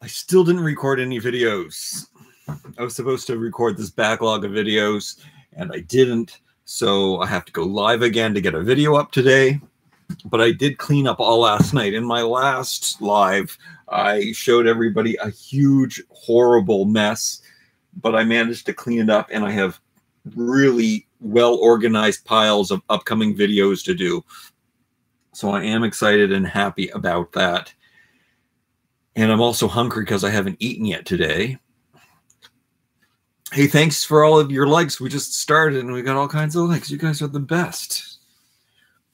I still didn't record any videos. I was supposed to record this backlog of videos, and I didn't. So I have to go live again to get a video up today. But I did clean up all last night. In my last live, I showed everybody a huge, horrible mess. But I managed to clean it up, and I have really well-organized piles of upcoming videos to do. So I am excited and happy about that. And I'm also hungry because I haven't eaten yet today. Hey, thanks for all of your likes. We just started and we got all kinds of likes. You guys are the best.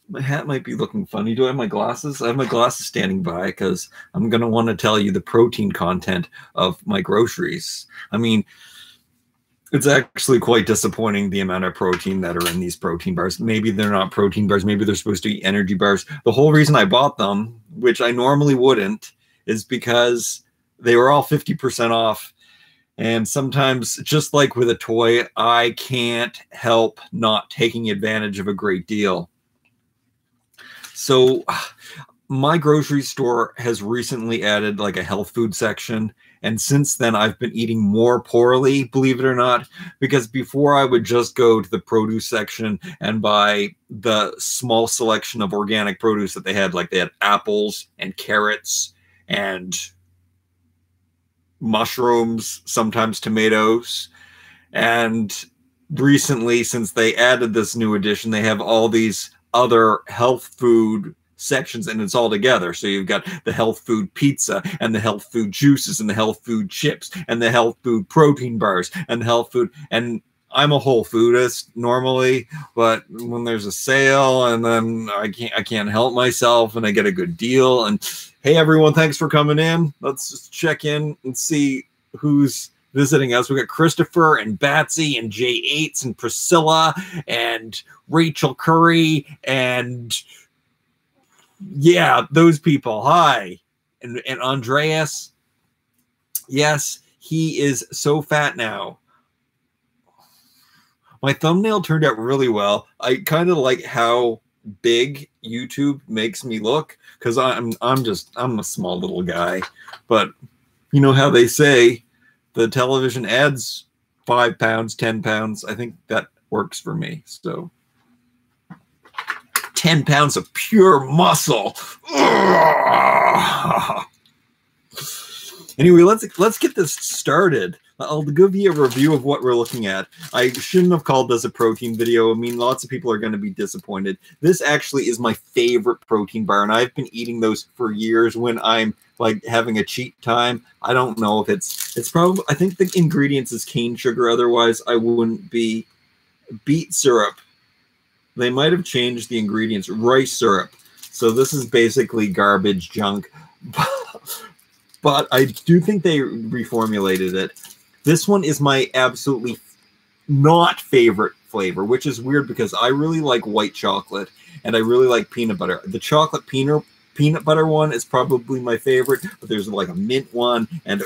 My hat might be looking funny. Do I have my glasses? I have my glasses standing by because I'm going to want to tell you the protein content of my groceries. I mean, it's actually quite disappointing the amount of protein that are in these protein bars. Maybe they're not protein bars. Maybe they're supposed to be energy bars. The whole reason I bought them, which I normally wouldn't, is because they were all 50% off. And sometimes, just like with a toy, I can't help not taking advantage of a great deal. So my grocery store has recently added like a health food section. And since then, I've been eating more poorly, believe it or not, because before I would just go to the produce section and buy the small selection of organic produce that they had. Like they had apples and carrots and mushrooms, sometimes tomatoes. And recently, since they added this new addition, they have all these other health food sections, and it's all together. So you've got the health food pizza and the health food juices and the health food chips and the health food protein bars and the health food. And I'm a whole foodist normally, but when there's a sale and then I can't help myself and I get a good deal. And hey, everyone, thanks for coming in. Let's just check in and see who's visiting us. We got Christopher and Batsy and J8s and Priscilla and Rachel Curry and yeah, those people. Hi. And Andreas. Yes, he is so fat now. My thumbnail turned out really well. I kind of like how big YouTube makes me look because I'm a small little guy. But you know how they say the television adds 5 pounds, 10 pounds. I think that works for me. So 10 pounds of pure muscle. Anyway, let's get this started. I'll give you a review of what we're looking at. I shouldn't have called this a protein video. I mean, lots of people are going to be disappointed. This actually is my favorite protein bar, and I've been eating those for years when I'm like having a cheat time. I don't know if it's probably, I think the ingredients is cane sugar. Otherwise, I wouldn't be. Beet syrup. They might have changed the ingredients. Rice syrup. So this is basically garbage junk. But I do think they reformulated it. This one is my absolutely not favorite flavor, which is weird because I really like white chocolate and I really like peanut butter. The chocolate peanut butter one is probably my favorite, but there's like a mint one and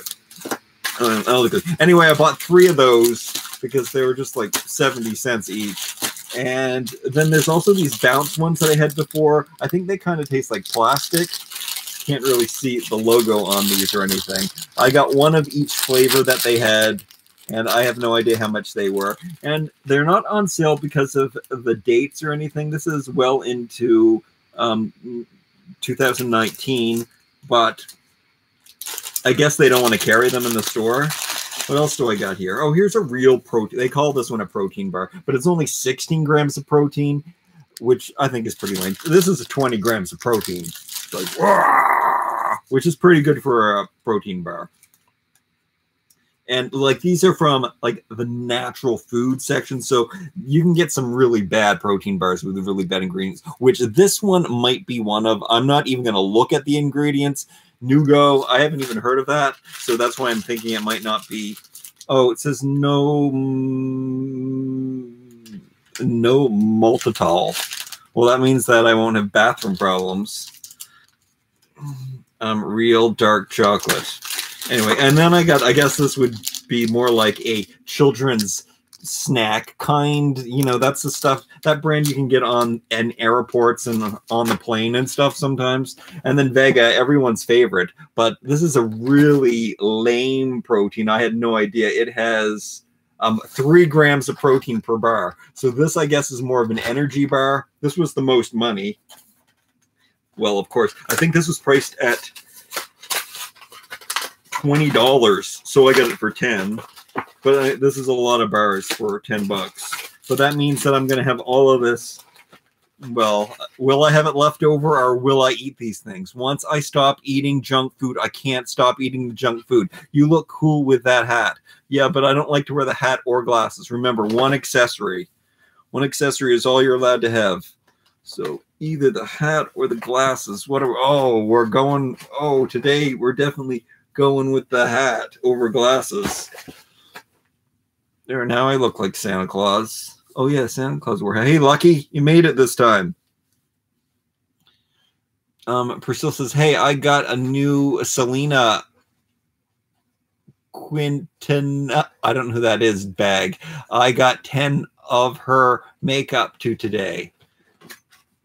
anyway, I bought 3 of those because they were just like 70 cents each. And then there's also these bounce ones that I had before. I think they kind of taste like plastic. Can't really see the logo on these or anything. I got one of each flavor that they had, and I have no idea how much they were. And they're not on sale because of the dates or anything. This is well into 2019, but I guess they don't want to carry them in the store. What else do I got here? Oh, here's a real protein. They call this one a protein bar, but it's only 16 grams of protein, which I think is pretty lame. This is 20 grams of protein. Like, which is pretty good for a protein bar. And like these are from like the natural food section, so you can get some really bad protein bars with really bad ingredients, which this one might be one of. I'm not even going to look at the ingredients. NUGO, I haven't even heard of that, so that's why I'm thinking it might not be. Oh, it says no maltitol. Well, that means that I won't have bathroom problems. Real dark chocolate. Anyway, and then I guess this would be more like a children's snack kind, you know, that's the stuff, that brand you can get on in airports and on the plane and stuff sometimes. And then Vega, everyone's favorite, but this is a really lame protein. I had no idea. It has 3 grams of protein per bar. So this, I guess, is more of an energy bar. This was the most money. Well, of course, I think this was priced at $20, so I got it for 10. But this is a lot of bars for 10 bucks. But that means that I'm going to have all of this. Well, will I have it left over, or will I eat these things? Once I stop eating junk food, I can't stop eating the junk food. You look cool with that hat. Yeah, but I don't like to wear the hat or glasses. Remember, one accessory. One accessory is all you're allowed to have. So either the hat or the glasses. Whatever. Oh, we're going. Oh, today we're definitely going with the hat over glasses. There, now I look like Santa Claus. Oh yeah, Santa Claus wore. Hey, Lucky, you made it this time. Priscilla says, "Hey, I got a new Selena Quintina. I don't know who that is. Bag. I got 10 of her makeup to today."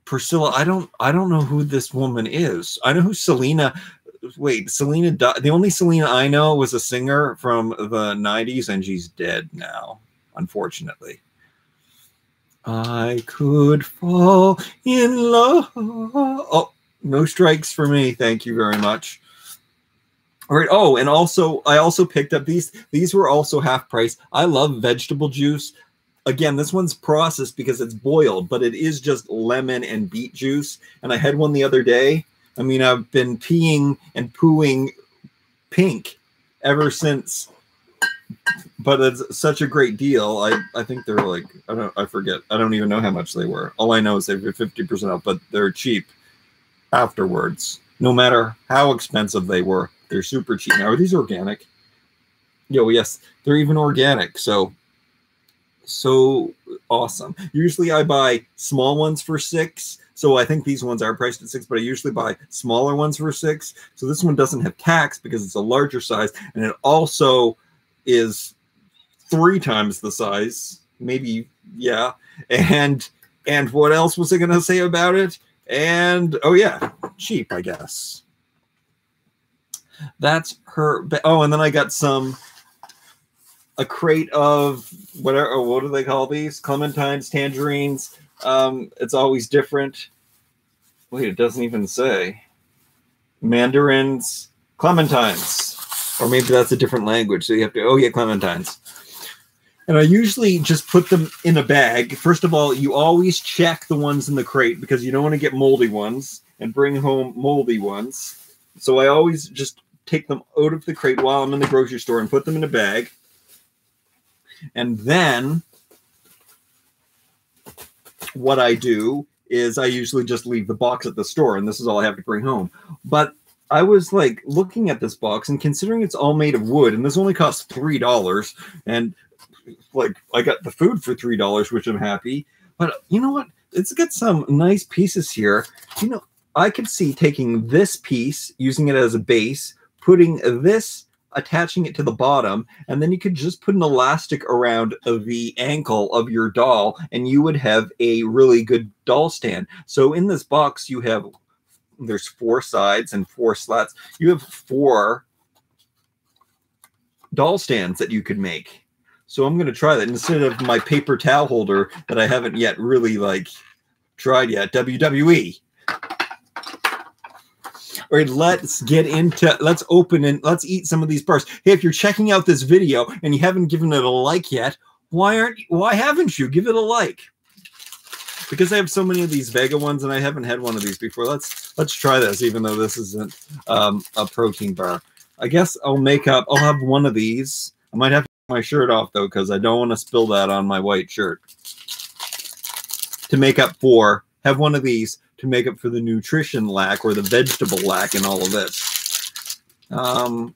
Priscilla, I don't know who this woman is. I know who Selena. Wait, Selena. The only Selena I know was a singer from the 90s, and she's dead now, unfortunately. I could fall in love. Oh, no strikes for me. Thank you very much. All right. Oh, and also, I also picked up these. These were also half price. I love vegetable juice. Again, this one's processed because it's boiled, but it is just lemon and beet juice. And I had one the other day. I mean, I've been peeing and pooing pink ever since, but it's such a great deal. I think they're like, I forget. I don't even know how much they were. All I know is they were 50% off, but they're cheap afterwards. No matter how expensive they were, they're super cheap. Now, are these organic? Yo, yes, they're even organic. So awesome. Usually I buy small ones for $6. So I think these ones are priced at $6, but I usually buy smaller ones for $6. So this one doesn't have tax because it's a larger size, and it also is 3 times the size, maybe, yeah. And what else was I going to say about it? And oh yeah, cheap, I guess. That's her. Oh, and then I got a crate of whatever. What do they call these? Clementines, tangerines. It's always different. Wait, it doesn't even say. Mandarins, clementines. Or maybe that's a different language. So you have to, oh yeah, clementines. And I usually just put them in a bag. First of all, you always check the ones in the crate because you don't want to get moldy ones and bring home moldy ones. So I always just take them out of the crate while I'm in the grocery store and put them in a bag. And then what I do is I usually just leave the box at the store, and this is all I have to bring home. But I was like looking at this box and considering it's all made of wood, and this only costs $3, and like I got the food for $3, which I'm happy. But you know what? It's got some nice pieces here. You know, I could see taking this piece, using it as a base, putting this, attaching it to the bottom, and then you could just put an elastic around the ankle of your doll, and you would have a really good doll stand. So in this box, you have, there's 4 sides and 4 slats. You have 4 doll stands that you could make. So I'm going to try that instead of my paper towel holder that I haven't yet really like tried yet. WWE. All right, let's get into, let's open and let's eat some of these bars. Hey, if you're checking out this video and you haven't given it a like yet, why haven't you? Give it a like. Because I have so many of these Vega ones and I haven't had one of these before. Let's try this, even though this isn't a protein bar. I guess I'll have one of these. I might have to take my shirt off though, because I don't want to spill that on my white shirt. To make up for, have one of these to make up for the nutrition lack or the vegetable lack in all of this. I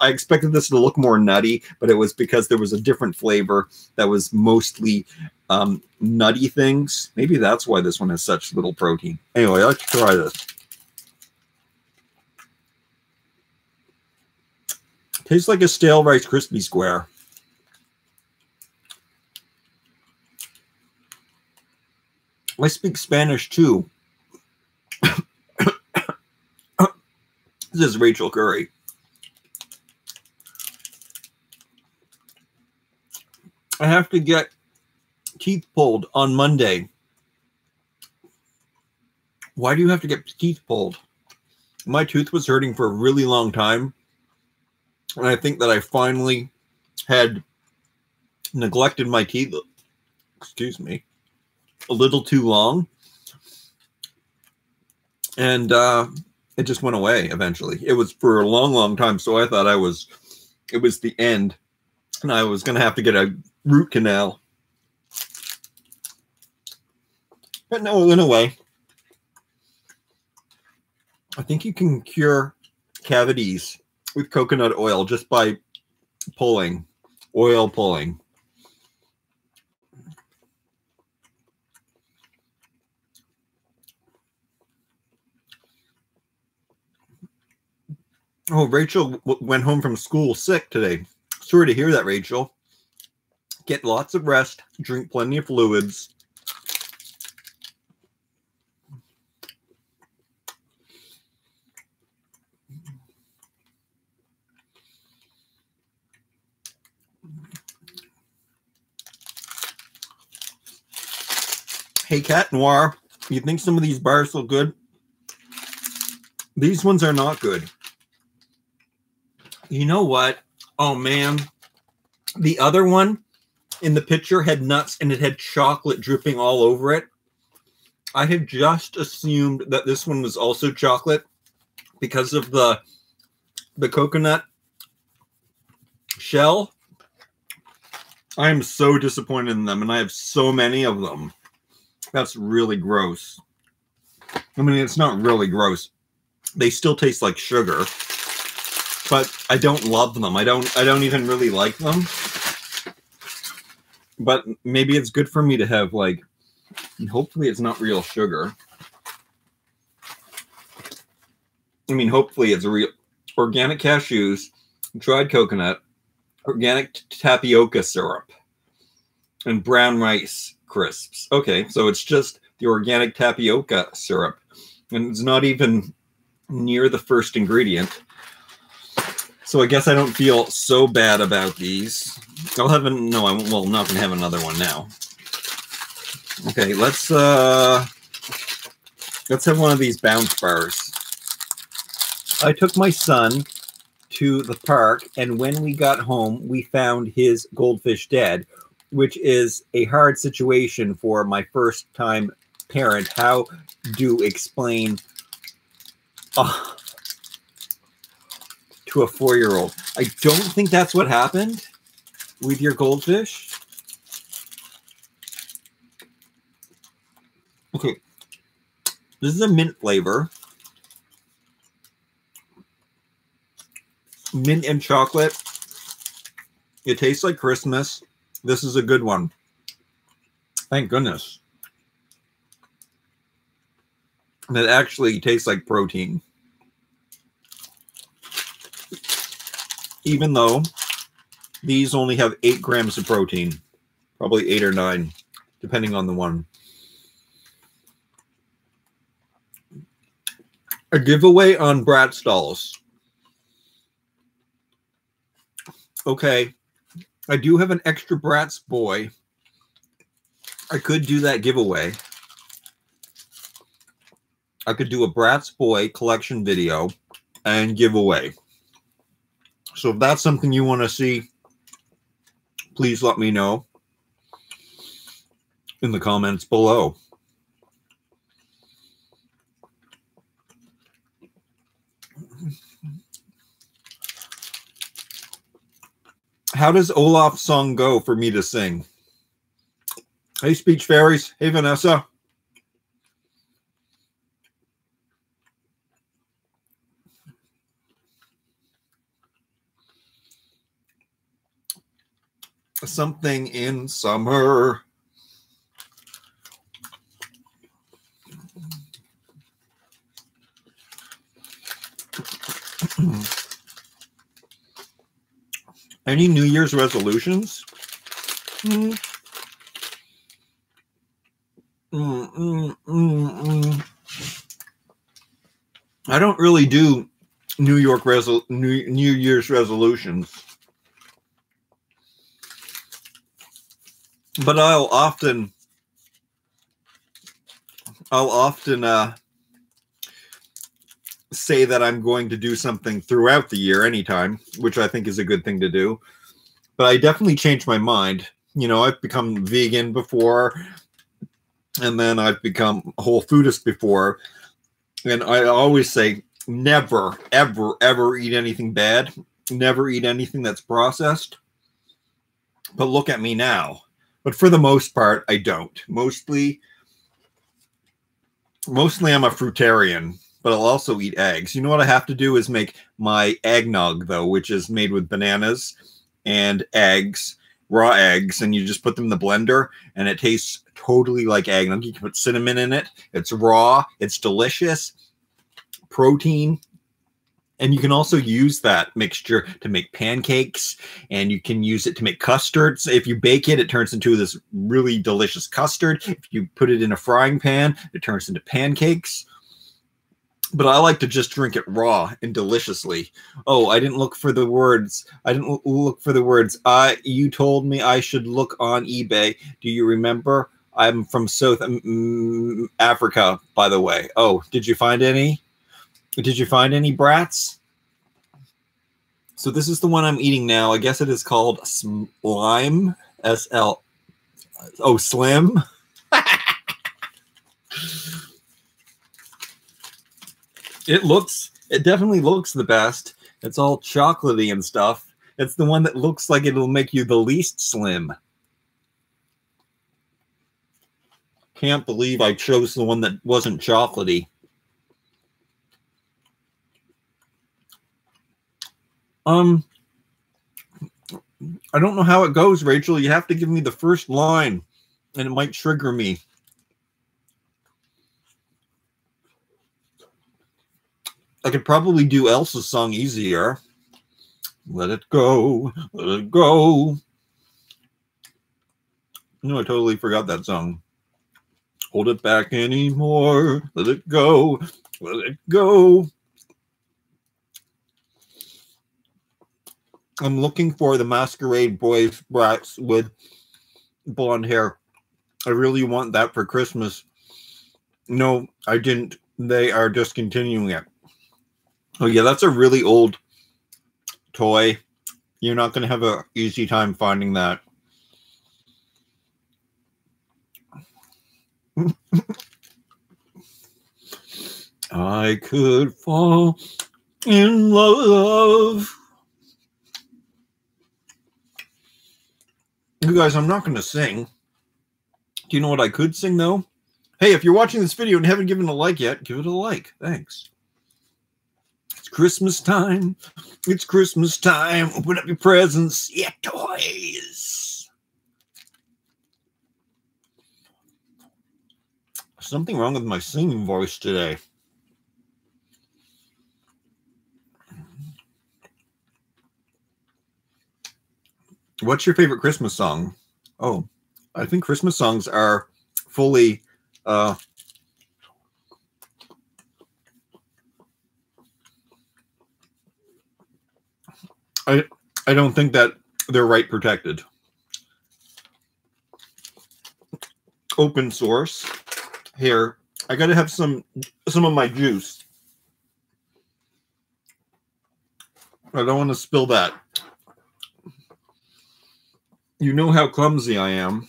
expected this to look more nutty, but it was because there was a different flavor that was mostly nutty things. Maybe that's why this one has such little protein. Anyway, let's try this. Tastes like a stale Rice Krispie square. I speak Spanish too. This is Rachel Curry. I have to get teeth pulled on Monday. Why do you have to get teeth pulled? My tooth was hurting for a really long time. And I think that I finally had neglected my teeth, excuse me, a little too long. And it just went away eventually. It was for a long, long time. So I thought it was the end. And I was going to have to get a root canal. But no, it went away. I think you can cure cavities with coconut oil just by pulling, oil pulling. Oh, Rachel went home from school sick today. Sorry to hear that, Rachel. Get lots of rest, drink plenty of fluids. Hey, Cat Noir, you think some of these bars look good? These ones are not good. You know what? Oh, man. The other one in the picture had nuts and it had chocolate dripping all over it. I had just assumed that this one was also chocolate because of the coconut shell. I am so disappointed in them, and I have so many of them. That's really gross. I mean, it's not really gross. They still taste like sugar, but I don't love them. I don't even really like them. But maybe it's good for me to have, like, hopefully it's not real sugar. I mean, hopefully it's real organic cashews, dried coconut, organic tapioca syrup, and brown rice crisps. Okay, so it's just the organic tapioca syrup, and it's not even near the first ingredient. So I guess I don't feel so bad about these. I'll have no, I won't. Well, I'm not gonna have another one now. Okay, let's have one of these bounce bars. I took my son to the park, and when we got home, we found his goldfish dead, which is a hard situation for my first-time parent. How do explain to a 4-year-old? I don't think that's what happened with your goldfish. Okay, this is a mint flavor. Mint and chocolate. It tastes like Christmas. This is a good one. Thank goodness. And it actually tastes like protein. Even though these only have 8 grams of protein. Probably 8 or 9, depending on the one. A giveaway on Brat Stalls. Okay, I do have an extra Bratz boy. I could do that giveaway. I could do a Bratz boy collection video and giveaway. So if that's something you want to see, please let me know in the comments below. How does Olaf's song go for me to sing? Hey, Speech Fairies. Hey, Vanessa. Something in summer. Any New Year's resolutions? Mm. I don't really do New Year's resolutions, but I'll often say that I'm going to do something throughout the year anytime, which I think is a good thing to do. But I definitely changed my mind. You know, I've become vegan before, and then I've become whole foodist before. And I always say, never, ever, ever eat anything bad. Never eat anything that's processed. But look at me now. But for the most part, I don't. Mostly I'm a fruitarian, but I'll also eat eggs. You know what I have to do is make my eggnog, though, which is made with bananas and eggs, raw eggs, and you just put them in the blender, and it tastes totally like eggnog. You can put cinnamon in it. It's raw. It's delicious. Protein. And you can also use that mixture to make pancakes, and you can use it to make custards. If you bake it, it turns into this really delicious custard. If you put it in a frying pan, it turns into pancakes. But I like to just drink it raw and deliciously. Oh, I didn't look for the words. You told me I should look on eBay. Do you remember? I'm from South Africa, by the way. Oh, did you find any? Did you find any, brats? So this is the one I'm eating now. I guess it is called Slime. S-L. Oh, Slim. It definitely looks the best. It's all chocolatey and stuff. It's the one that looks like it'll make you the least slim. Can't believe I chose the one that wasn't chocolatey. I don't know how it goes, Rachel. You have to give me the first line, and it might trigger me. I could probably do Elsa's song easier. Let it go, let it go. No, I totally forgot that song. Hold it back anymore. Let it go, let it go. I'm looking for the Masquerade Boys brats with blonde hair. I really want that for Christmas. No, I didn't. They are discontinuing it. Oh, yeah, that's a really old toy. You're not going to have an easy time finding that. I could fall in love. You guys, I'm not going to sing. Do you know what I could sing, though? Hey, if you're watching this video and haven't given a like yet, give it a like. Thanks. It's Christmas time. It's Christmas time. Open up your presents. Yeah, toys. Something wrong with my singing voice today. What's your favorite Christmas song? Oh, I think Christmas songs are fully I don't think that they're right protected. Open source. Here, I gotta have some of my juice. I don't want to spill that. You know how clumsy I am.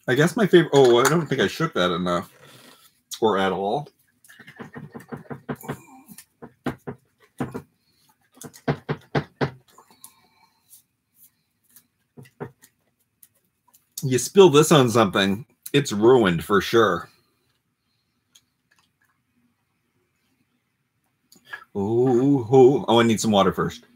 I guess my favorite... Oh, I don't think I shook that enough. Or at all. You spill this on something, it's ruined for sure. Oh, I need some water first.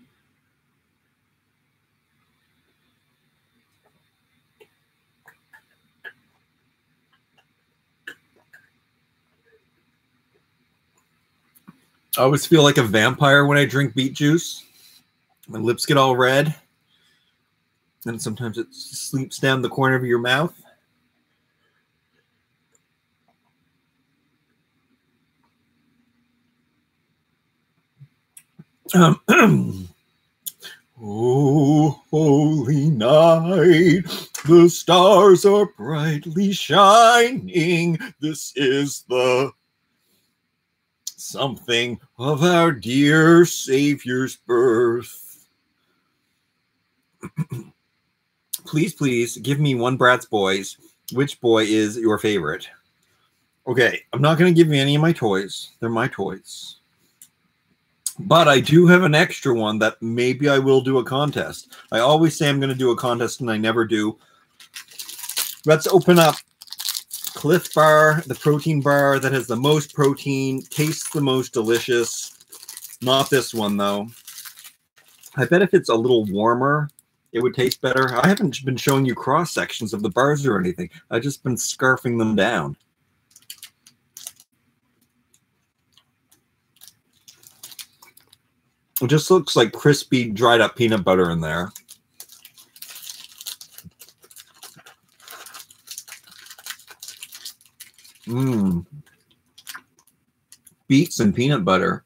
I always feel like a vampire when I drink beet juice. My lips get all red. And sometimes it sleeps down the corner of your mouth. Oh, holy night, the stars are brightly shining. This is the something of our dear Savior's birth. Please, please give me one Bratz Boys. Which boy is your favorite? Okay, I'm not going to give you any of my toys. They're my toys. But I do have an extra one that maybe I will do a contest. I always say I'm going to do a contest and I never do. Let's open up Cliff Bar, the protein bar that has the most protein, tastes the most delicious. Not this one, though. I bet if it's a little warmer, it would taste better. I haven't been showing you cross sections of the bars or anything. I've just been scarfing them down. It just looks like crispy, dried up peanut butter in there. Mmm. Beets and peanut butter.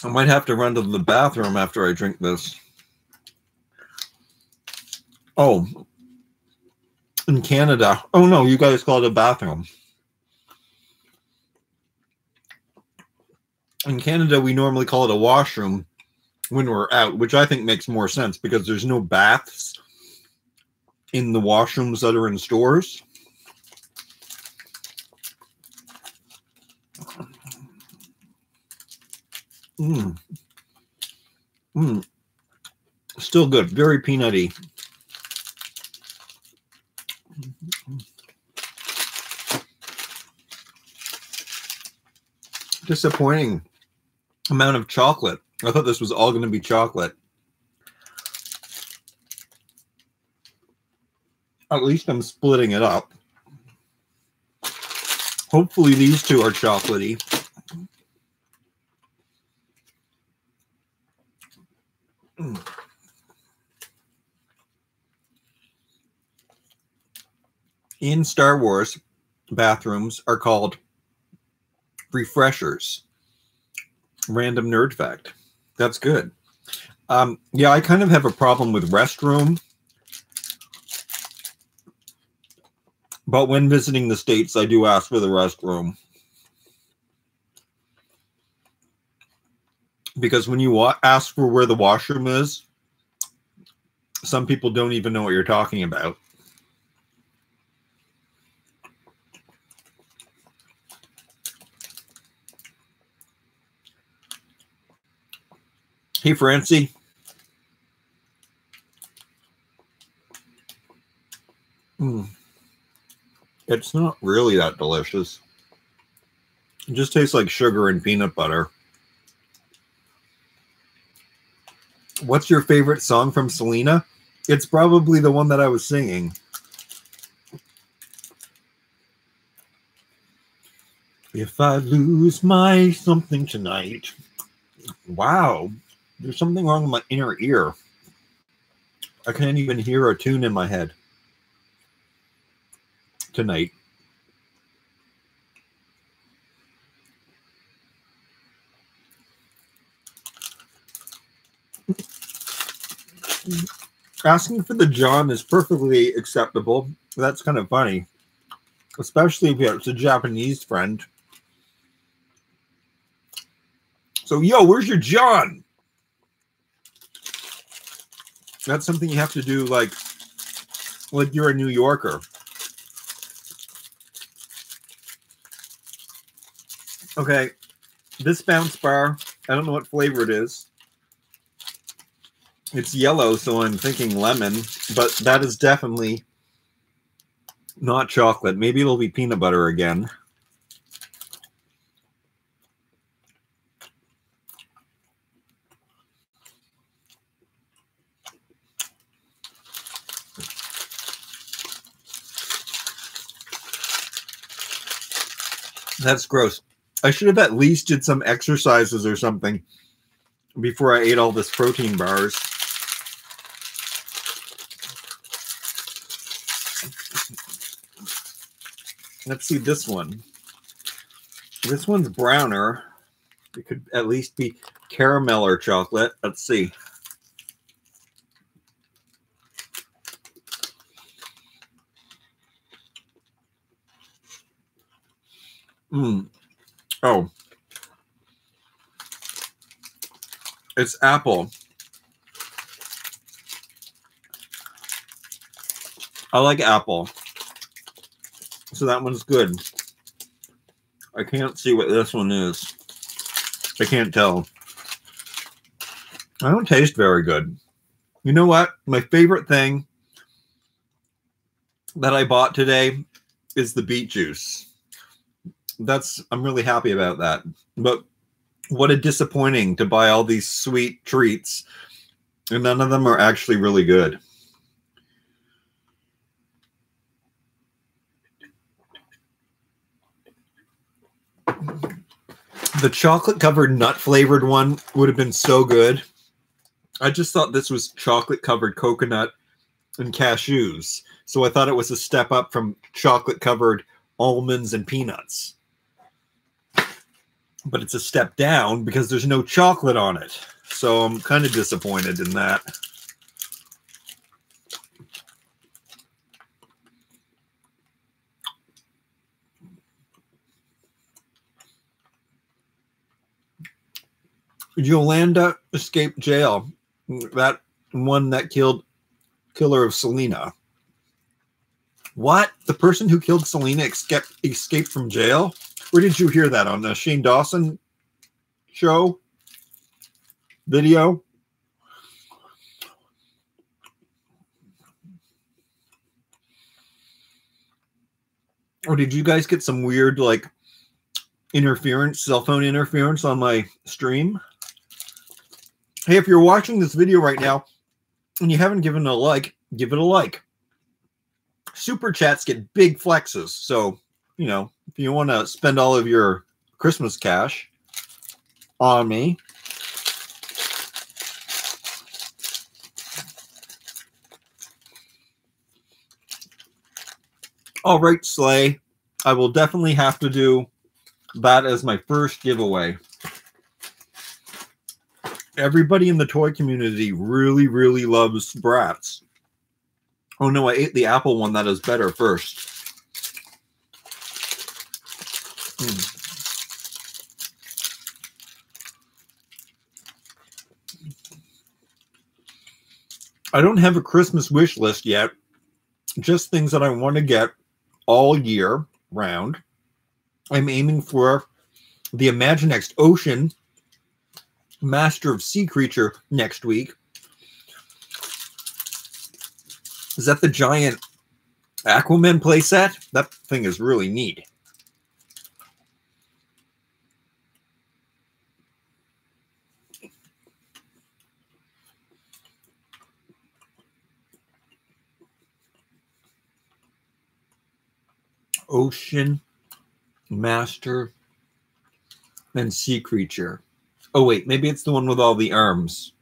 I might have to run to the bathroom after I drink this. Oh, in Canada. Oh, no, you guys call it a bathroom. In Canada, we normally call it a washroom when we're out, which I think makes more sense because there's no baths in the washrooms that are in stores. Mmm. Mmm. Still good. Very peanutty. Disappointing amount of chocolate. I thought this was all going to be chocolate. At least I'm splitting it up. Hopefully these two are chocolatey. In Star Wars, bathrooms are called refreshers. Random nerd fact. That's good. Yeah, I kind of have a problem with restroom. But when visiting the States, I do ask for the restroom. Because when you ask for where the washroom is, some people don't even know what you're talking about. Hey, Francie. It's not really that delicious. It just tastes like sugar and peanut butter. What's your favorite song from Selena? It's probably the one that I was singing. If I lose my something tonight. Wow. There's something wrong with my inner ear. I can't even hear a tune in my head tonight. Asking for the John is perfectly acceptable. That's kind of funny. Especially if it's a Japanese friend. So, yo, where's your John? That's something you have to do like you're a New Yorker. Okay, this bounce bar, I don't know what flavor it is. It's yellow, so I'm thinking lemon, but that is definitely not chocolate. Maybe it'll be peanut butter again. That's gross. I should have at least did some exercises or something before I ate all this protein bars. Let's see this one. This one's browner. It could at least be caramel or chocolate. Let's see. Oh. It's apple. I like apple. So that one's good. I can't see what this one is. I can't tell. I don't taste very good. You know what? My favorite thing that I bought today is the beet juice. I'm really happy about that. But what a disappointing to buy all these sweet treats and none of them are actually really good. The chocolate covered nut flavored one would have been so good. I just thought this was chocolate covered coconut and cashews. So I thought it was a step up from chocolate covered almonds and peanuts. But it's a step down because there's no chocolate on it. So I'm kind of disappointed in that. Yolanda escaped jail. That one that killer of Selena. What? The person who killed Selena escaped from jail? Where did you hear that? On the Shane Dawson show? Video? Or did you guys get some weird, like, interference, cell phone interference on my stream? Hey, if you're watching this video right now and you haven't given it a like, give it a like. Super chats get big flexes. So, you know, if you want to spend all of your Christmas cash on me, all right, Slay, I will definitely have to do that as my first giveaway. Everybody in the toy community really, really loves Bratz. Oh no, I ate the apple one that is better first. I don't have a Christmas wish list yet. Just things that I want to get all year round. I'm aiming for the Imaginext Ocean Master of Sea Creature next week. Is that the giant Aquaman playset? That thing is really neat. Ocean Master and Sea Creature. Oh, wait, maybe it's the one with all the arms.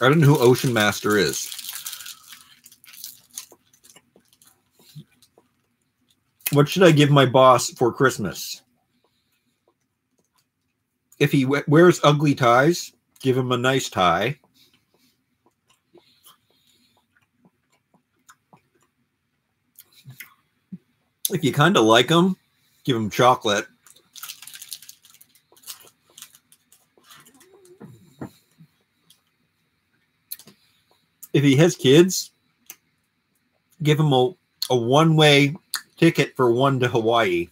I don't know who Ocean Master is. What should I give my boss for Christmas? If he wears ugly ties, give him a nice tie. If you kind of like him, give him chocolate. If he has kids, give him a one-way ticket for one to Hawaii.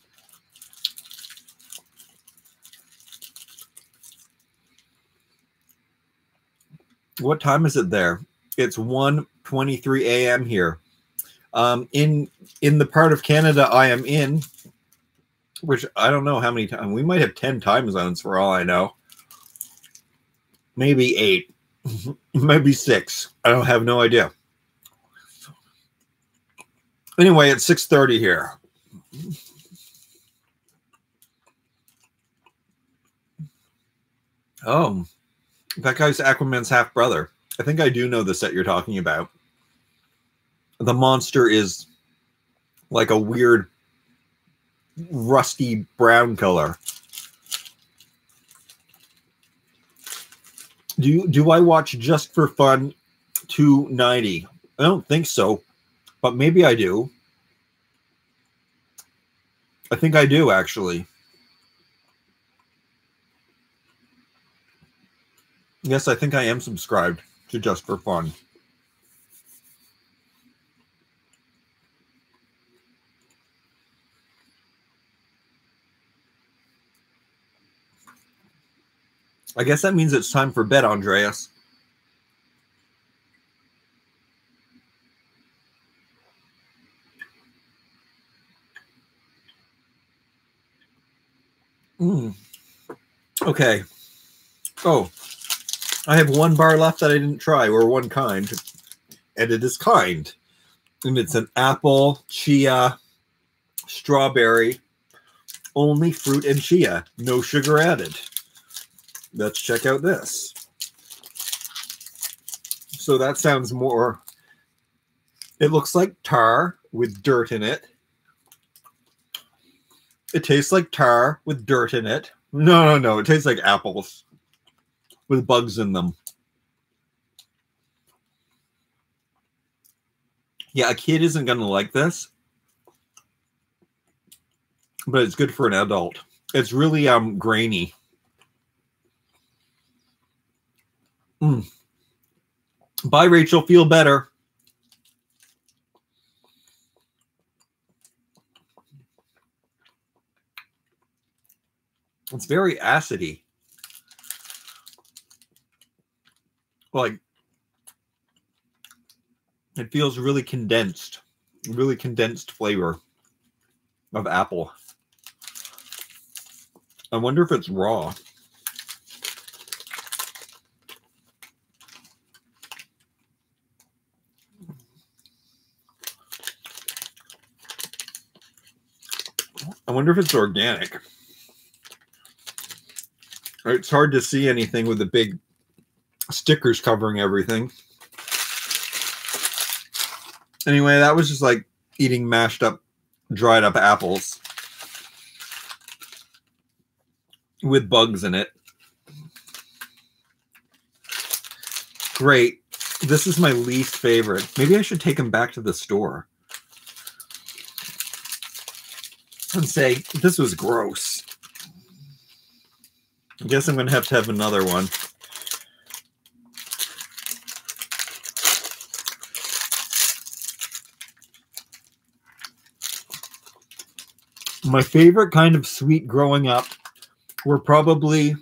What time is it there? It's 1:23 a.m. here. In the part of Canada I am in, which I don't know how many times. We might have 10 time zones for all I know. Maybe 8. Maybe 6. I don't have no idea. Anyway, it's 6:30 here. Oh, that guy's Aquaman's half brother. I think I do know the set you're talking about. The monster is like a weird rusty brown color. Do I watch just for fun 290? I don't think so, but maybe I do. I think I do, actually. Yes, I think I am subscribed to Just for Fun. I guess that means it's time for bed, Andreas. Okay. Oh, I have one bar left that I didn't try, or one kind, and it is kind. And it's an apple, chia, strawberry, only fruit and chia, no sugar added. Let's check out this. So that sounds more, it looks like tar with dirt in it. It tastes like tar with dirt in it. No. It tastes like apples with bugs in them. Yeah, a kid isn't going to like this, but it's good for an adult. It's really grainy. Bye, Rachel. Feel better. It's very acidy. Like, it feels really condensed flavor of apple. I wonder if it's raw. I wonder if it's organic. It's hard to see anything with the big stickers covering everything. Anyway, that was just like eating mashed up, dried up apples with bugs in it. Great. This is my least favorite. Maybe I should take them back to the store and say, this was gross. I guess I'm going to have another one. My favorite kind of sweet growing up were probably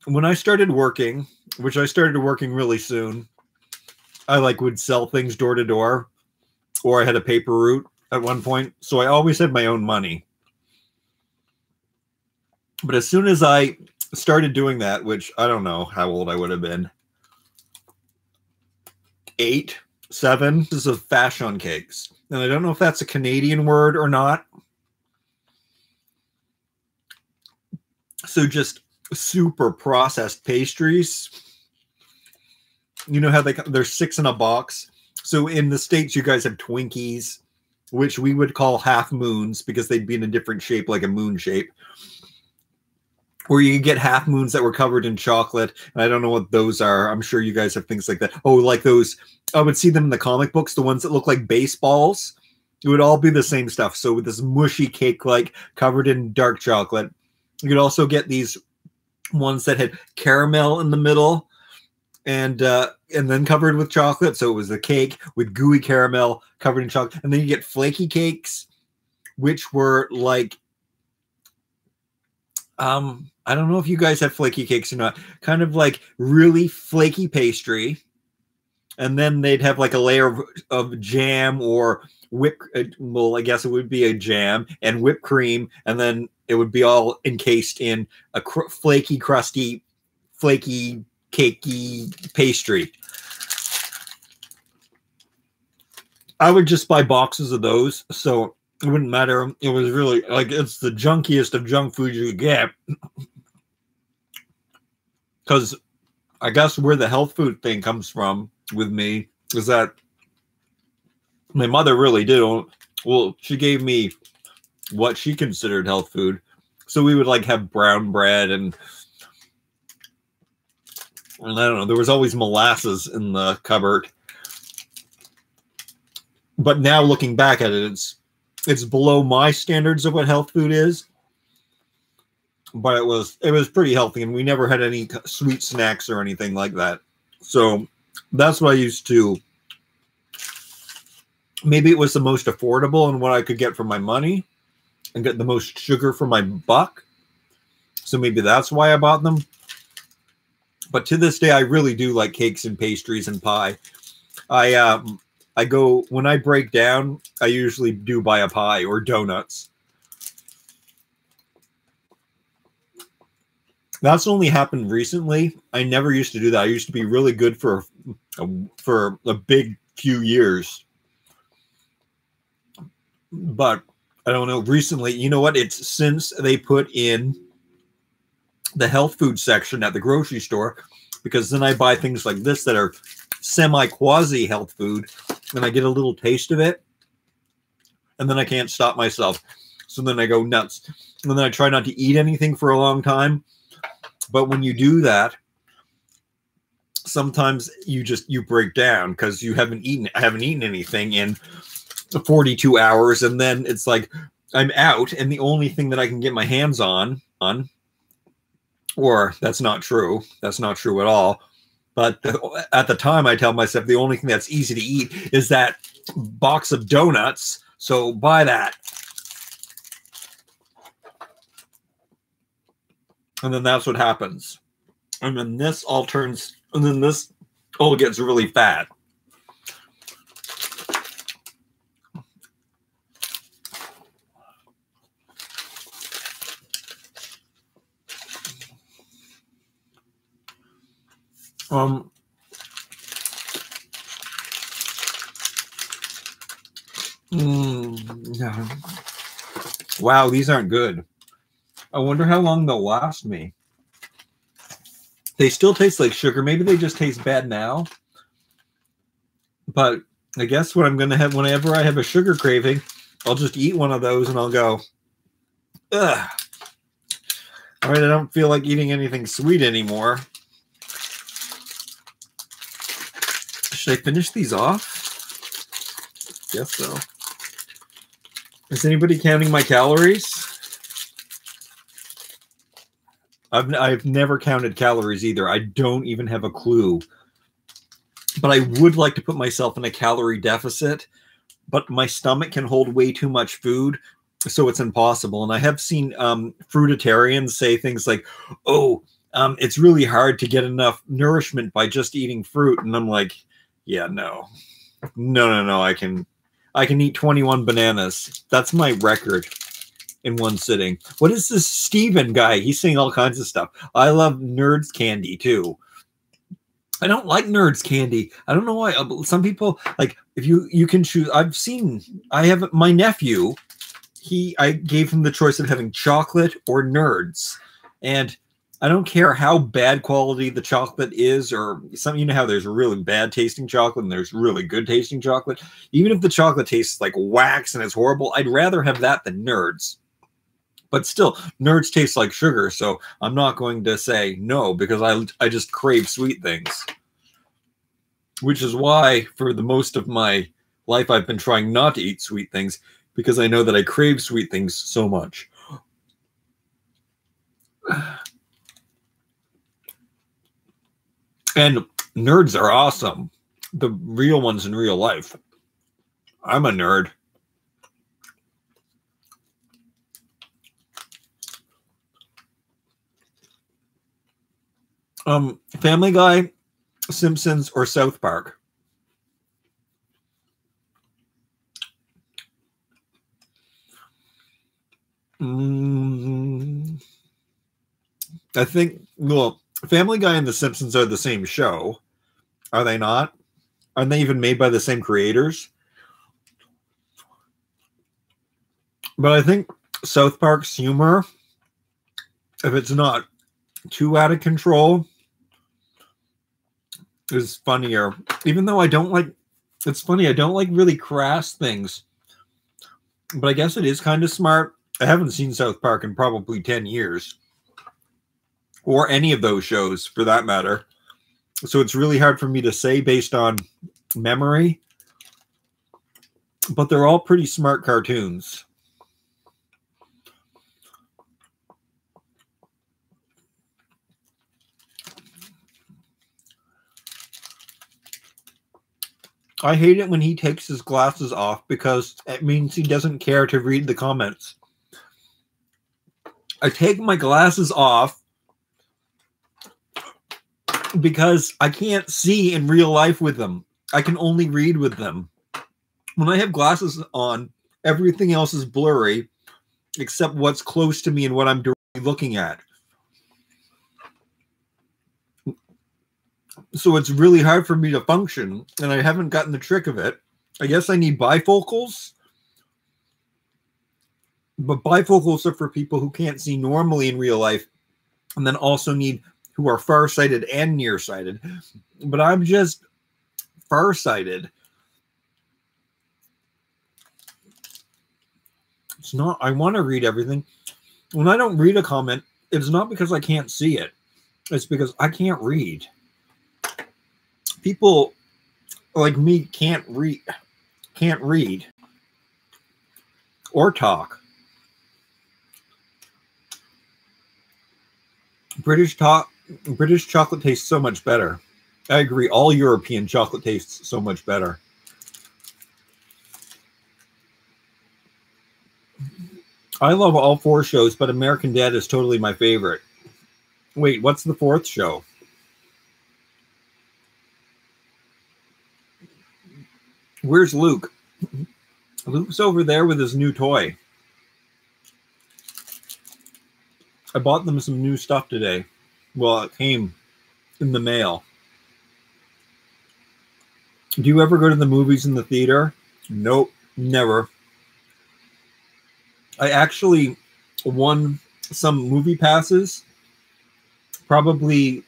when I started working, which I started working really soon. I would sell things door to door, or I had a paper route at one point. So I always had my own money. But as soon as I started doing that, which I don't know how old I would have been, 8, 7, this is fashion cakes. And I don't know if that's a Canadian word or not. So just super processed pastries. You know how they're 6 in a box. So in the States, you guys have Twinkies, which we would call half moons because they'd be in a different shape, like a moon shape. Or you could get half moons that were covered in chocolate. And I don't know what those are. I'm sure you guys have things like that. Oh, like those, I would see them in the comic books, the ones that look like baseballs. It would all be the same stuff. So with this mushy cake, like covered in dark chocolate. You could also get these ones that had caramel in the middle and then covered with chocolate. So it was a cake with gooey caramel covered in chocolate. And then you get flaky cakes, which were like, I don't know if you guys have flaky cakes or not. Kind of like really flaky pastry. And then they'd have like a layer of jam or whipped, well, I guess it would be a jam and whipped cream. And then it would be all encased in a flaky, crusty, flaky, cakey pastry. I would just buy boxes of those. So it wouldn't matter. It was really like it's the junkiest of junk food you could get. Because I guess where the health food thing comes from with me is that my mother really did. Well, she gave me what she considered health food. So we would like have brown bread and I don't know, there was always molasses in the cupboard. But now looking back at it, it's below my standards of what health food is. But it was pretty healthy, and we never had any sweet snacks or anything like that. So that's what I used to. Maybe it was the most affordable and what I could get for my money and get the most sugar for my buck. So maybe that's why I bought them. But to this day, I really do like cakes and pastries and pie. I go, when I break down, I usually do buy a pie or donuts. That's only happened recently. I never used to do that. I used to be really good for a big few years. But I don't know, recently, you know what? It's since they put in the health food section at the grocery store, because then I buy things like this that are semi-quasi health food, and I get a little taste of it, and then I can't stop myself. So then I go nuts. And then I try not to eat anything for a long time. But when you do that, sometimes you break down because I haven't eaten anything in 42 hours, and then it's like I'm out, and the only thing that I can get my hands on, or that's not true. That's not true at all. But at the time, I tell myself the only thing that's easy to eat is that box of donuts. So buy that. And then that's what happens. And then this all turns, and then this all gets really fat. Yeah. Wow, these aren't good. I wonder how long they'll last me. They still taste like sugar. Maybe they just taste bad now. But I guess what I'm going to have whenever I have a sugar craving, I'll just eat one of those and I'll go, ugh. All right, I don't feel like eating anything sweet anymore. Should I finish these off? Guess so. Is anybody counting my calories? I've never counted calories either. I don't even have a clue. But I would like to put myself in a calorie deficit, but my stomach can hold way too much food, so it's impossible. And I have seen fruitarians say things like, oh, it's really hard to get enough nourishment by just eating fruit. And I'm like, yeah, no. I can eat 21 bananas. That's my record in one sitting. What is this Steven guy? He's saying all kinds of stuff. I love Nerds candy too. I don't like Nerds candy. I don't know why. Some people, like, if you can choose. I have my nephew. I gave him the choice of having chocolate or Nerds, and I don't care how bad quality the chocolate is, or you know how there's really bad tasting chocolate and there's really good tasting chocolate. Even if the chocolate tastes like wax and it's horrible, I'd rather have that than Nerds. But still, Nerds taste like sugar, so I'm not going to say no, because I just crave sweet things. Which is why, for the most of my life, I've been trying not to eat sweet things, because I know that I crave sweet things so much. And Nerds are awesome. The real ones in real life. I'm a nerd. Family Guy, Simpsons, or South Park? I think, well, Family Guy and The Simpsons are the same show. Are they not? Aren't they even made by the same creators? But I think South Park's humor, if it's not too out of control, is funnier. Even though I don't like, it's funny, I don't like really crass things. But I guess it is kind of smart. I haven't seen South Park in probably 10 years. Or any of those shows, for that matter. So it's really hard for me to say based on memory. But they're all pretty smart cartoons. I hate it when he takes his glasses off because it means he doesn't care to read the comments. I take my glasses off because I can't see in real life with them. I can only read with them. When I have glasses on, everything else is blurry except what's close to me and what I'm directly looking at. So it's really hard for me to function, and I haven't gotten the trick of it. I guess I need bifocals. But bifocals are for people who can't see normally in real life, and then also need who are farsighted and nearsighted. But I'm just farsighted. It's not, I want to read everything. When I don't read a comment, it's not because I can't see it. It's because I can't read. People like me can't read or talk. British chocolate tastes so much better. I agree. All European chocolate tastes so much better. I love all 4 shows, but American Dad is totally my favorite. Wait, what's the 4th show? Where's Luke? Luke's over there with his new toy. I bought them some new stuff today. Well, it came in the mail. Do you ever go to the movies in the theater? Nope, never. I actually won some movie passes probably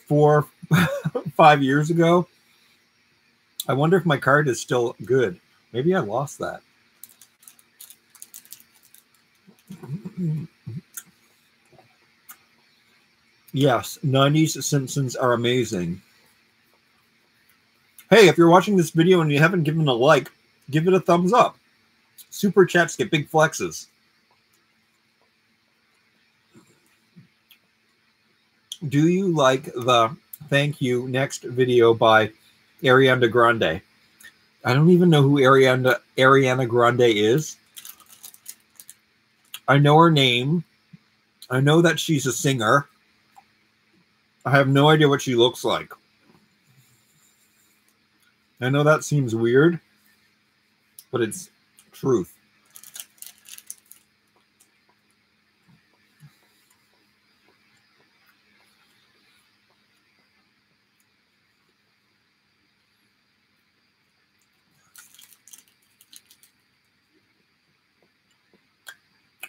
4 or 5 years ago. I wonder if my card is still good. Maybe I lost that. Yes, 90s Simpsons are amazing. Hey, if you're watching this video and you haven't given a like, give it a thumbs up. Super chats get big flexes. Do you like the thank you next video by Ariana Grande? I don't even know who Ariana Grande is. I know her name. I know that she's a singer. I have no idea what she looks like. I know that seems weird, but it's truth.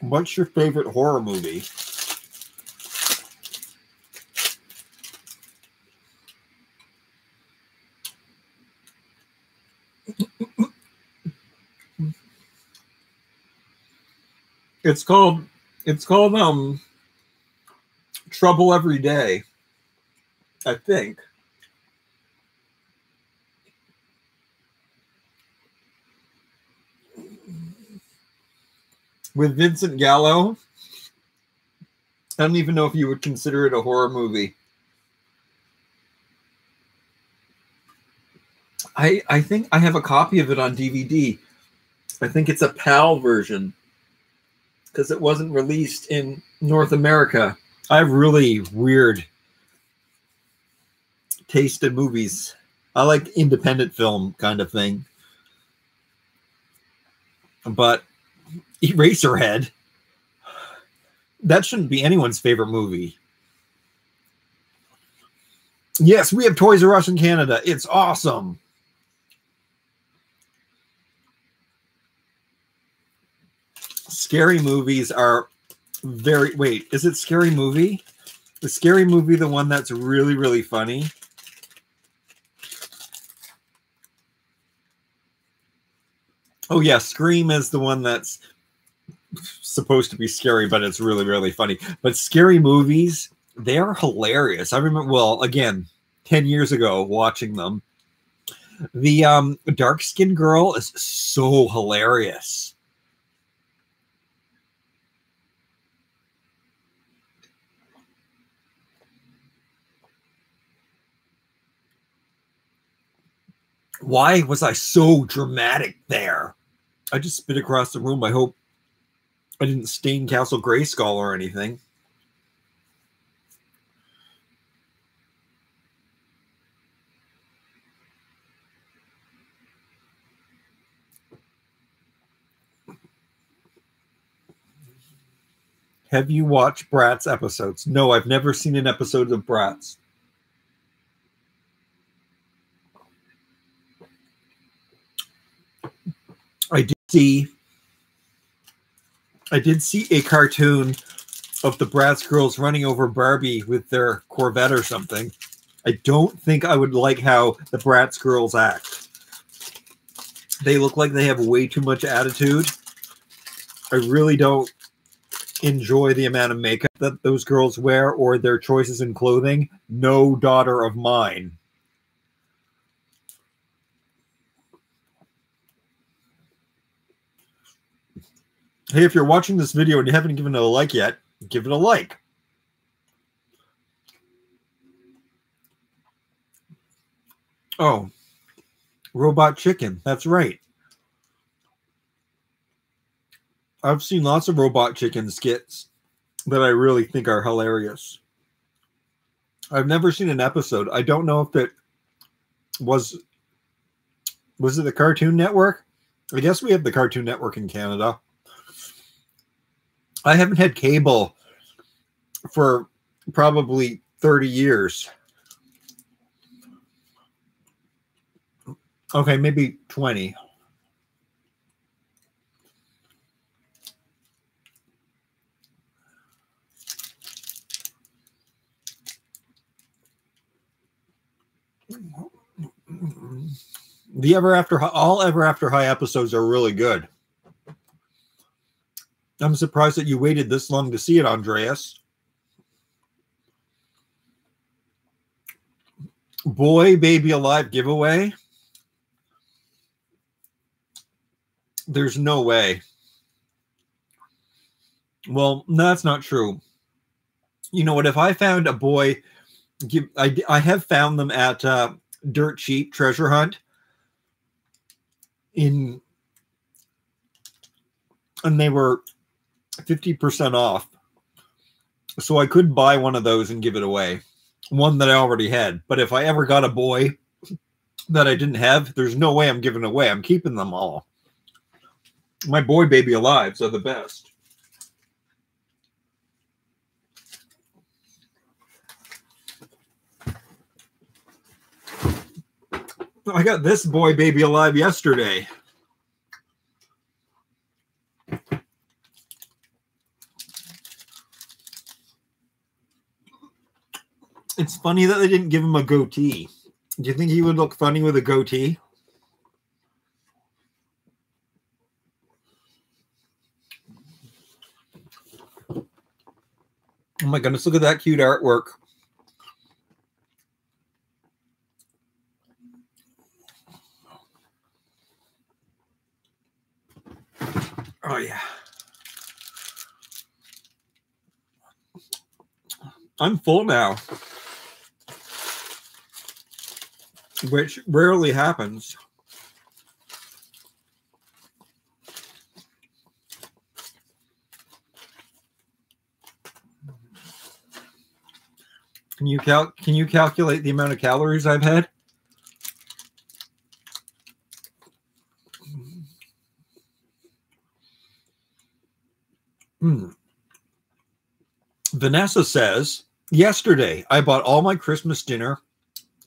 What's your favorite horror movie? It's called Trouble Every Day, I think. With Vincent Gallo. I don't even know if you would consider it a horror movie. I think I have a copy of it on DVD. I think it's a PAL version because it wasn't released in North America. I have really weird taste in movies. I like independent film kind of thing. But Eraserhead, that shouldn't be anyone's favorite movie. Yes, we have Toys R Us in Canada. It's awesome. Scary movies are very... Wait, is it Scary Movie? Is Scary Movie the one that's really, really funny? Oh, yeah, Scream is the one that's supposed to be scary, but it's really, really funny. But Scary Movies, they are hilarious. I remember, well, again, 10 years ago watching them. The dark-skinned girl is so hilarious. Why was I so dramatic there? I just spit across the room. I hope I didn't stain Castle Grayskull or anything. Have you watched Bratz episodes? No, I've never seen an episode of Bratz. I did see a cartoon of the Bratz girls running over Barbie with their Corvette or something. I don't think I would like how the Bratz girls act. They look like they have way too much attitude. I really don't enjoy the amount of makeup that those girls wear or their choices in clothing. No daughter of mine. Hey, if you're watching this video and you haven't given it a like yet, give it a like. Oh, Robot Chicken. That's right. I've seen lots of Robot Chicken skits that I really think are hilarious. I've never seen an episode. I don't know if it was it the Cartoon Network? I guess we have the Cartoon Network in Canada. I haven't had cable for probably 30 years. Okay, maybe 20. The all Ever After High episodes are really good. I'm surprised that you waited this long to see it, Andreas. Boy, Baby Alive giveaway? There's no way. Well, no, that's not true. You know what? If I found a boy, I have found them at Dirt Cheap Treasure Hunt and they were 50% off. So I could buy one of those and give it away. One that I already had. But if I ever got a boy that I didn't have, there's no way I'm giving away. I'm keeping them all. My Boy Baby Alives are the best. I got this Boy Baby Alive yesterday. It's funny that they didn't give him a goatee. Do you think he would look funny with a goatee? Oh my goodness, look at that cute artwork. Oh, yeah. I'm full now. Which rarely happens. Can you calculate the amount of calories I've had? Vanessa says, yesterday I bought all my Christmas dinner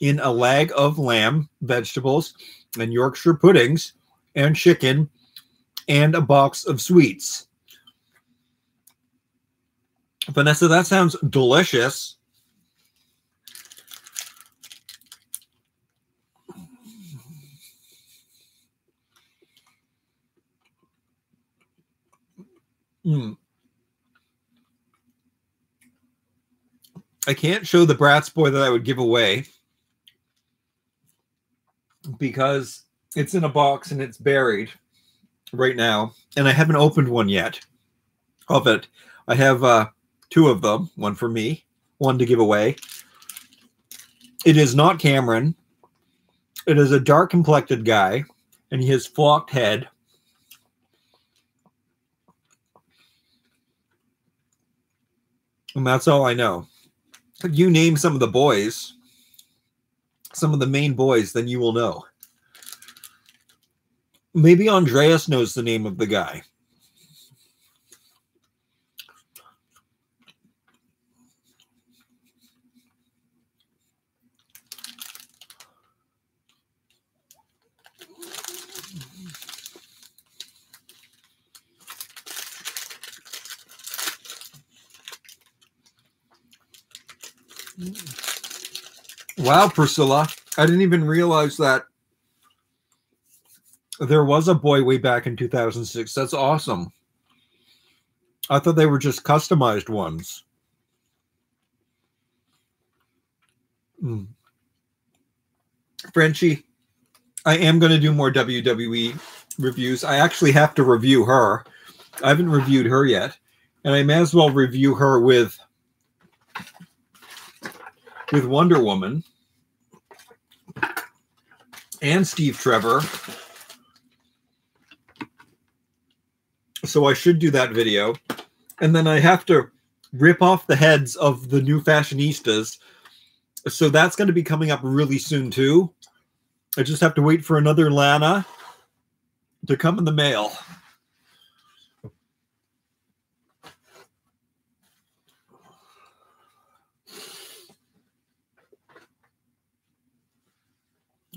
in a lag of lamb, vegetables, and Yorkshire puddings, and chicken, and a box of sweets. Vanessa, that sounds delicious. I can't show the Bratz boy that I would give away because it's in a box and it's buried right now, and I haven't opened one yet of it. I have 2 of them, one for me, one to give away. It is not Cameron. It is a dark complected guy, and he has flocked head. And that's all I know. If you name some of the boys, some of the main boys, then you will know. Maybe Andreas knows the name of the guy. Wow, Priscilla. I didn't even realize that there was a boy way back in 2006. That's awesome. I thought they were just customized ones. Frenchie, I am going to do more WWE reviews. I actually have to review her. I haven't reviewed her yet. And I may as well review her with Wonder Woman and Steve Trevor. So I should do that video. And then I have to rip off the heads of the new fashionistas. So that's going to be coming up really soon too. I just have to wait for another Lana to come in the mail.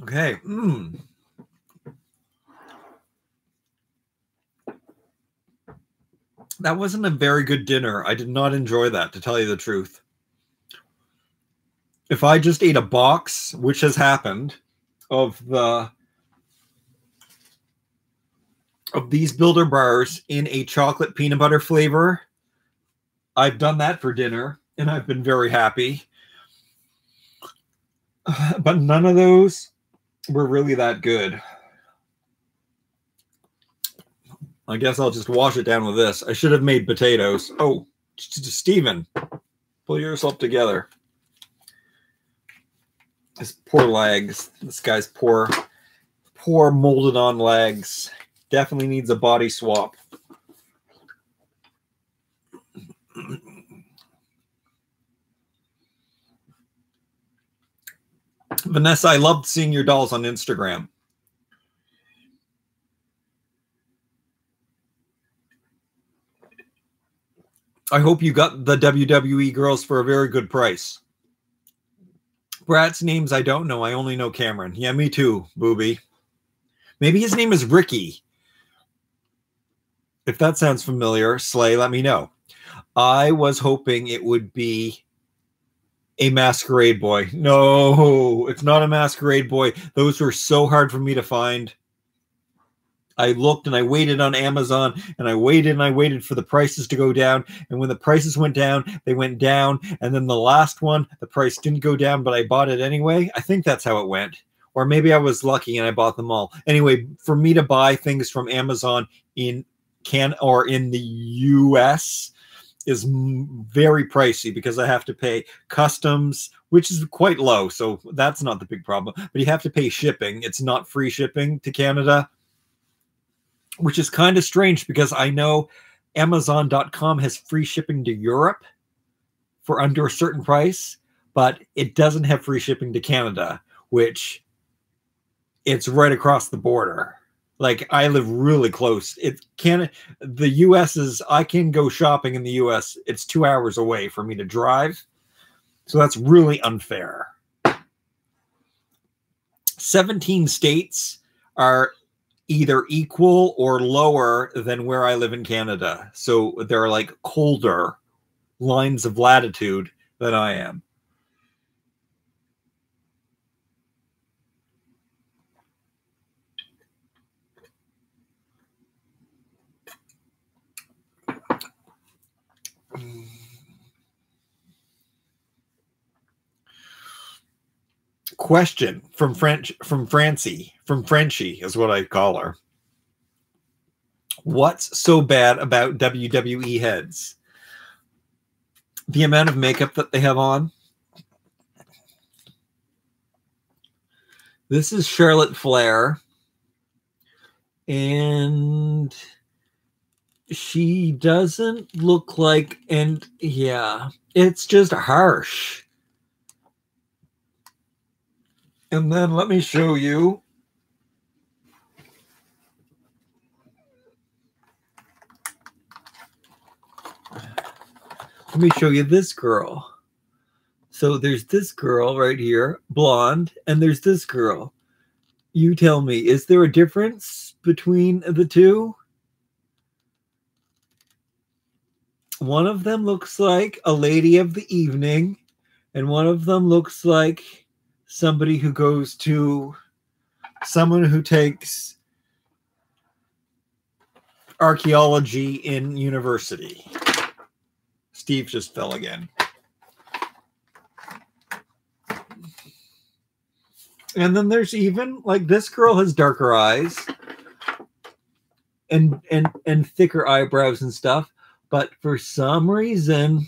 Okay. That wasn't a very good dinner. I did not enjoy that, to tell you the truth. If I just ate a box, which has happened, of these Builder bars in a chocolate peanut butter flavor, I've done that for dinner, and I've been very happy. But none of those were really that good. I guess I'll just wash it down with this. I should have made potatoes. Oh, Steven, pull yourself together. His poor legs. This guy's poor molded on legs. Definitely needs a body swap. Vanessa, I loved seeing your dolls on Instagram. I hope you got the WWE girls for a very good price. Brat's names I don't know. I only know Cameron. Yeah, me too, booby. Maybe his name is Ricky. If that sounds familiar, Slay, let me know. I was hoping it would be a masquerade boy. No, it's not a masquerade boy. Those were so hard for me to find. I looked and I waited on Amazon, and I waited for the prices to go down. And when the prices went down, they went down. And then the last one, the price didn't go down, but I bought it anyway. I think that's how it went. Or maybe I was lucky and I bought them all. Anyway, for me to buy things from Amazon in the US is very pricey because I have to pay customs, which is quite low. So that's not the big problem. But you have to pay shipping. It's not free shipping to Canada, which is kind of strange because I know Amazon.com has free shipping to Europe for under a certain price, but it doesn't have free shipping to Canada, which it's right across the border. Like, I live really close. The U.S. is, I can go shopping in the U.S. It's 2 hours away for me to drive. So that's really unfair. 17 states are either equal or lower than where I live in Canada. So they're like colder lines of latitude than I am. Question from Francie is what I call her. What's so bad about WWE heads? The amount of makeup that they have on. This is Charlotte Flair, and she doesn't look like, and yeah, it's just harsh. And then let me show you. Let me show you this girl. So there's this girl right here, blonde, and there's this girl. You tell me, is there a difference between the two? One of them looks like a lady of the evening, and one of them looks like somebody who goes to, someone who takes archaeology in university. Steve just fell again. And then there's even, like, this girl has darker eyes and thicker eyebrows and stuff, but for some reason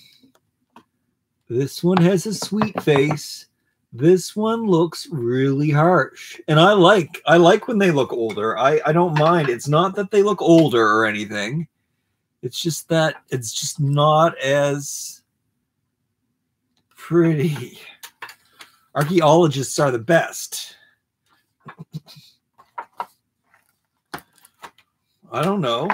this one has a sweet face. This one looks really harsh. And I like when they look older. I don't mind. It's not that they look older or anything. It's just that it's just not as pretty. Archaeologists are the best. I don't know.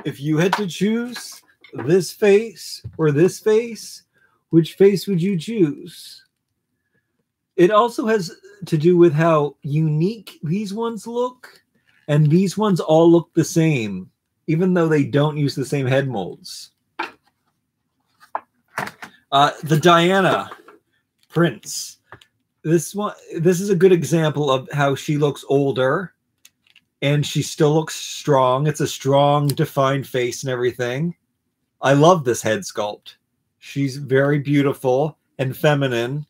If you had to choose this face or this face, which face would you choose? It also has to do with how unique these ones look, and these ones all look the same, even though they don't use the same head molds. The Diana Prince. This is a good example of how she looks older, and she still looks strong. It's a strong, defined face and everything. I love this head sculpt. She's very beautiful and feminine.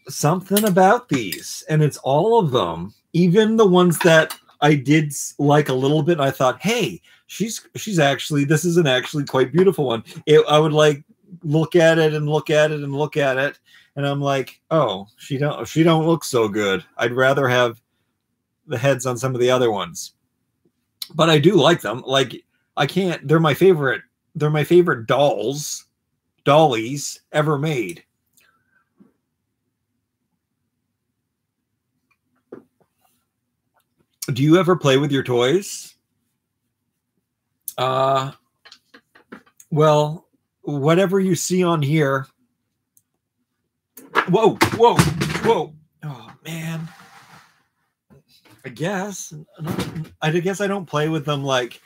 Something about these, and it's all of them, even the ones that I did like a little bit. I thought, hey, she's actually, this is an actually quite beautiful one. I would like look at it and look at it and look at it, and I'm like, oh, she don't look so good. I'd rather have the heads on some of the other ones, but I do like them. Like, I can't. They're my favorite. They're my favorite dollies ever made. Do you ever play with your toys? Well, whatever you see on here. Whoa, whoa, whoa. Oh, man. I guess I don't play with them like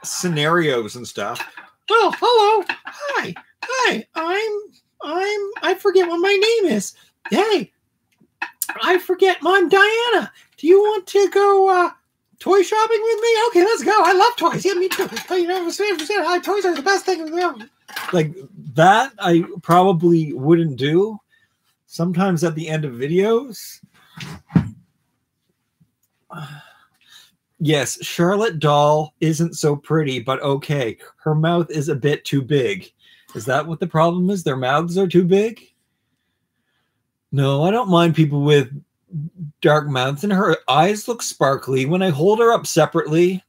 scenarios and stuff. Well, hello. Hi. I forget what my name is. Hey, I forget. I'm Diana. Do you want to go toy shopping with me? Okay, let's go. I love toys. Yeah, me too. You know, toys are the best thing in the world. Like that, I probably wouldn't do. Sometimes at the end of videos. Yes, Charlotte doll isn't so pretty, but okay. Her mouth is a bit too big. Is that what the problem is? Their mouths are too big? No, I don't mind people with dark mouths, and her eyes look sparkly. When I hold her up separately,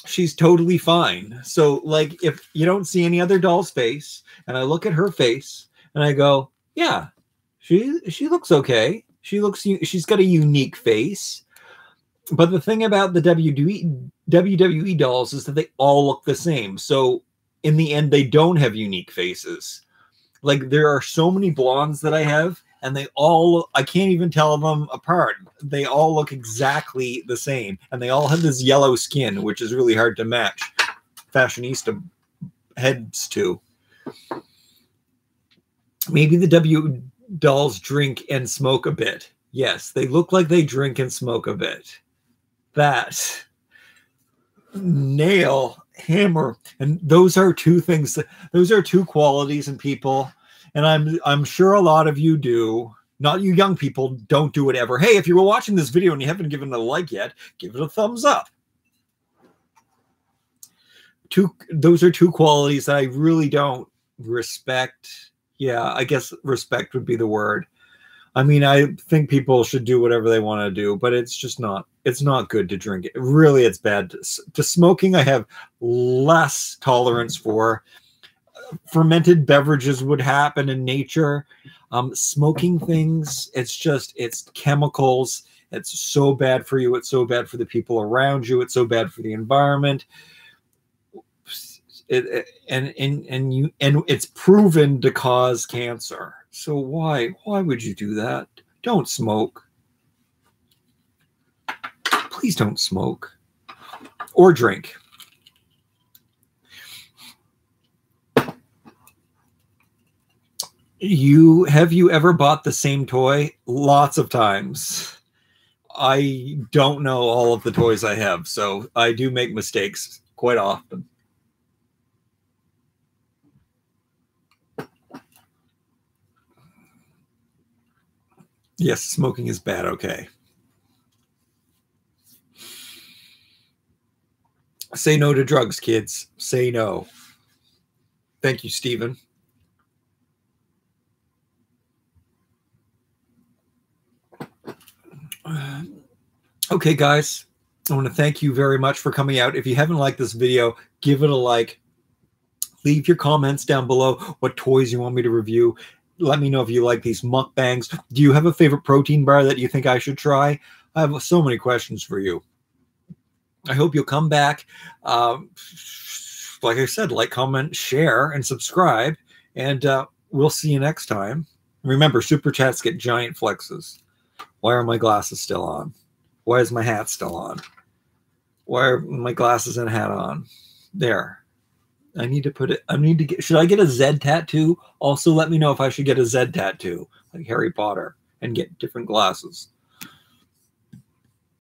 she's totally fine. So, like, if you don't see any other doll's face, and I look at her face, and I go, yeah, she looks okay. She's got a unique face. But the thing about the WWE dolls is that they all look the same. So in the end, they don't have unique faces. Like, there are so many blondes that I have, and I can't even tell them apart. They all look exactly the same, and they all have this yellow skin, which is really hard to match. fashionista heads to. Maybe the W dolls drink and smoke a bit. Yes, they look like they drink and smoke a bit. That nail, hammer, and those are two things. Those are two qualities in people, and I'm sure a lot of you do. Not you young people, don't do it ever. Hey, if you were watching this video and you haven't given it a like yet, give it a thumbs up. Those are two qualities that I really don't respect. Yeah, I guess respect would be the word. I mean, I think people should do whatever they want to do, but it's just not, it's not good to drink it. Really, it's bad. To smoking, I have less tolerance for. Fermented beverages would happen in nature. Smoking things, it's chemicals. It's so bad for you. It's so bad for the people around you. It's so bad for the environment. And it's proven to cause cancer. So why would you do that? Don't smoke. Please don't smoke or drink. Have you ever bought the same toy? Lots of times. I don't know all of the toys I have, so I do make mistakes quite often. Yes, smoking is bad. Okay. Say no to drugs, kids. Say no. Thank you, Stephen. Okay, guys. I want to thank you very much for coming out. If you haven't liked this video, give it a like. Leave your comments down below what toys you want me to review. Let me know if you like these mukbangs. Do you have a favorite protein bar that you think I should try? I have so many questions for you. I hope you'll come back. Like I said, like, comment, share, and subscribe. And we'll see you next time. Remember, Super Chats get giant flexes. Why are my glasses still on? Why is my hat still on? Why are my glasses and hat on? There. I need to put it. Should I get a Z tattoo? Also, let me know if I should get a Z tattoo, like Harry Potter, and get different glasses.